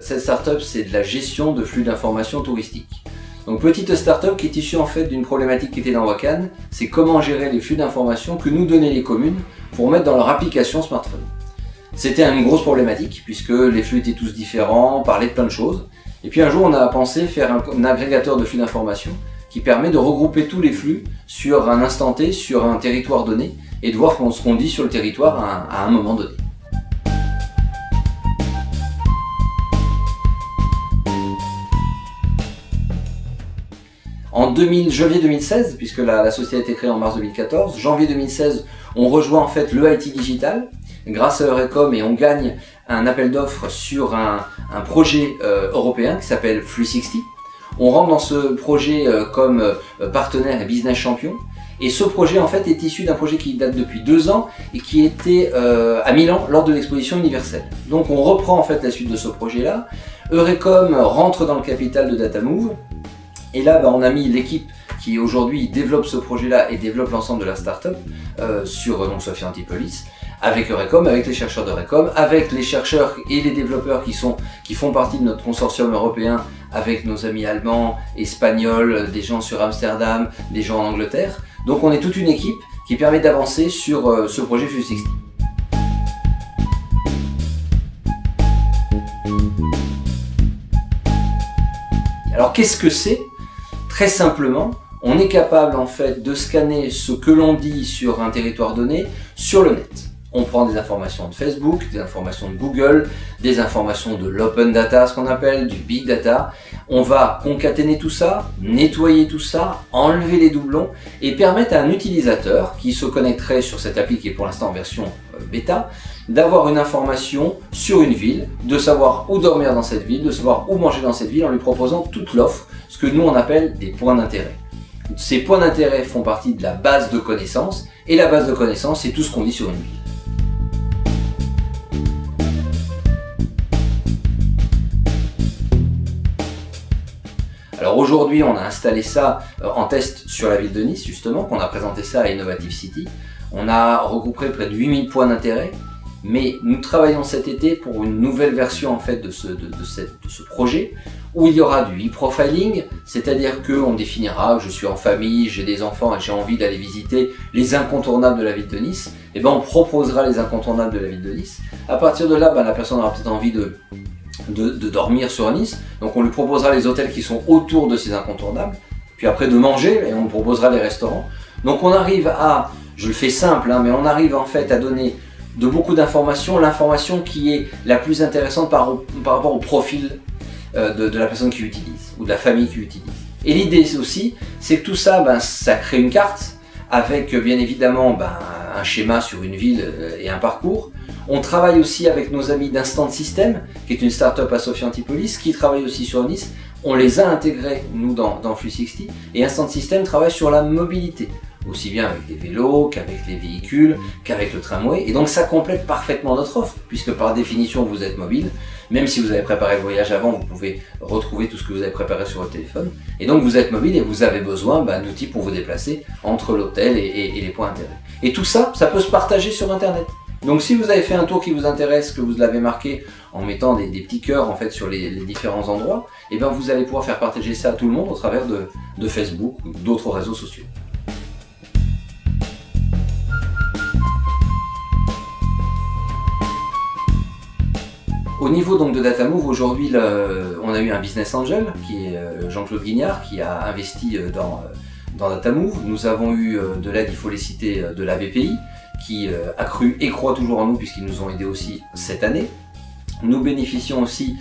Cette startup, c'est de la gestion de flux d'informations touristiques. Donc petite startup qui est issue en fait d'une problématique qui était dans Wakan, c'est comment gérer les flux d'informations que nous donnaient les communes pour mettre dans leur application smartphone. C'était une grosse problématique puisque les flux étaient tous différents, parlaient de plein de choses. Et puis un jour on a pensé faire un agrégateur de flux d'informations qui permet de regrouper tous les flux sur un instant T, sur un territoire donné et de voir ce qu'on dit sur le territoire à un moment donné. En janvier 2016, puisque la société a été créée en mars 2014, janvier 2016, on rejoint en fait le IT Digital grâce à Eurecom et on gagne un appel d'offres sur un projet européen qui s'appelle Flux60. On rentre dans ce projet comme partenaire et business champion. Et ce projet en fait est issu d'un projet qui date depuis 2 ans et qui était à Milan lors de l'exposition universelle. Donc on reprend en fait la suite de ce projet-là. Eurecom rentre dans le capital de Datamove. Et là, on a mis l'équipe qui aujourd'hui développe ce projet-là et développe l'ensemble de la startup sur Sophia Antipolis, avec Eurecom, avec les chercheurs d'Eurecom, avec les chercheurs et les développeurs qui font partie de notre consortium européen, avec nos amis allemands, espagnols, des gens sur Amsterdam, des gens en Angleterre. Donc on est toute une équipe qui permet d'avancer sur ce projet Flux60. Alors qu'est-ce que c'est ? Très simplement, on est capable en fait de scanner ce que l'on dit sur un territoire donné sur le net. On prend des informations de Facebook, des informations de Google, des informations de l'open data, ce qu'on appelle du big data. On va concaténer tout ça, nettoyer tout ça, enlever les doublons et permettre à un utilisateur qui se connecterait sur cette appli qui est pour l'instant en version bêta, d'avoir une information sur une ville, de savoir où dormir dans cette ville, de savoir où manger dans cette ville en lui proposant toute l'offre, ce que nous on appelle des points d'intérêt. Ces points d'intérêt font partie de la base de connaissances et la base de connaissances c'est tout ce qu'on dit sur une ville. Alors aujourd'hui on a installé ça en test sur la ville de Nice justement, qu'on a présenté ça à Innovative City. On a regroupé près de 8000 points d'intérêt, mais nous travaillons cet été pour une nouvelle version en fait de ce projet où il y aura du e-profiling, c'est-à-dire qu'on définira, je suis en famille, j'ai des enfants et j'ai envie d'aller visiter les incontournables de la ville de Nice, et on proposera les incontournables de la ville de Nice. À partir de là, la personne aura peut-être envie de dormir sur Nice, donc on lui proposera les hôtels qui sont autour de ces incontournables, puis après de manger, et on lui proposera les restaurants. Donc on arrive à, je le fais simple, mais on arrive en fait à donner de beaucoup d'informations, l'information qui est la plus intéressante par rapport au profil de la personne qui utilise, ou de la famille qui utilise. Et l'idée aussi, c'est que tout ça, ça crée une carte, avec bien évidemment un schéma sur une ville et un parcours. On travaille aussi avec nos amis d'Instant System, qui est une start-up à Sophia Antipolis, qui travaille aussi sur Nice. On les a intégrés, nous, dans Flux60, et Instant System travaille sur la mobilité, aussi bien avec les vélos, qu'avec les véhicules, qu'avec le tramway. Et donc ça complète parfaitement notre offre, puisque par définition vous êtes mobile. Même si vous avez préparé le voyage avant, vous pouvez retrouver tout ce que vous avez préparé sur votre téléphone. Et donc vous êtes mobile et vous avez besoin d'outils pour vous déplacer entre l'hôtel et les points d'intérêt. Et tout ça, ça peut se partager sur Internet. Donc si vous avez fait un tour qui vous intéresse, que vous l'avez marqué en mettant des petits cœurs en fait sur les différents endroits, et vous allez pouvoir faire partager ça à tout le monde au travers de Facebook ou d'autres réseaux sociaux. Au niveau donc de Datamove, aujourd'hui on a eu un business angel qui est Jean-Claude Guignard qui a investi dans Datamove. Nous avons eu de l'aide, il faut les citer, de la BPI qui a cru et croit toujours en nous puisqu'ils nous ont aidés aussi cette année. Nous bénéficions aussi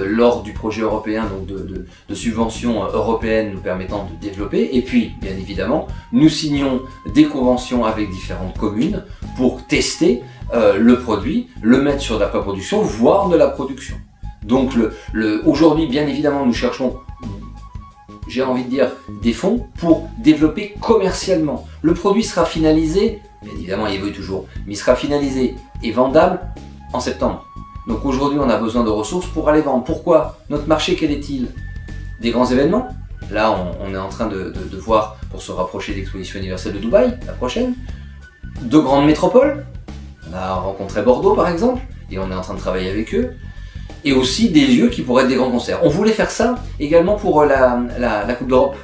lors du projet européen donc de subventions européennes nous permettant de développer, et puis bien évidemment nous signons des conventions avec différentes communes pour tester le produit, le mettre sur de la pré-production, voire de la production. Donc aujourd'hui bien évidemment nous cherchons, j'ai envie de dire, des fonds pour développer commercialement. Le produit sera finalisé, bien évidemment il évolue toujours, mais il sera finalisé et vendable en septembre. Donc aujourd'hui on a besoin de ressources pour aller vendre. Pourquoi ? Notre marché, quel est-il ? des grands événements. Là, on est en train de voir, pour se rapprocher de l'exposition universelle de Dubaï, la prochaine, de grandes métropoles. On a rencontré Bordeaux par exemple, et on est en train de travailler avec eux. Et aussi des lieux qui pourraient être des grands concerts. On voulait faire ça également pour la Coupe d'Europe.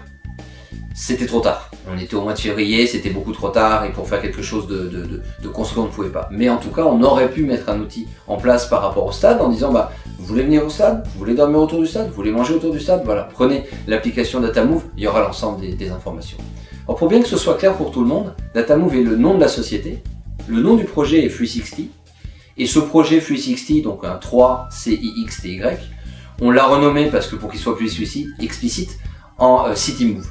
C'était trop tard. On était au mois de février, c'était beaucoup trop tard, et pour faire quelque chose de construit, on ne pouvait pas. Mais en tout cas, on aurait pu mettre un outil en place par rapport au stade en disant vous voulez venir au stade, vous voulez dormir autour du stade, vous voulez manger autour du stade, voilà. Prenez l'application Datamove, il y aura l'ensemble des informations. Alors pour bien que ce soit clair pour tout le monde, Datamove est le nom de la société, le nom du projet est 360, et ce projet 360, donc un 3 CIXTY, on l'a renommé parce que pour qu'il soit plus explicite en CityMove.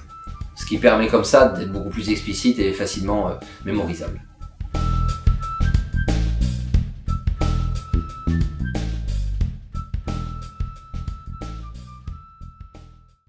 Ce qui permet comme ça d'être beaucoup plus explicite et facilement mémorisable.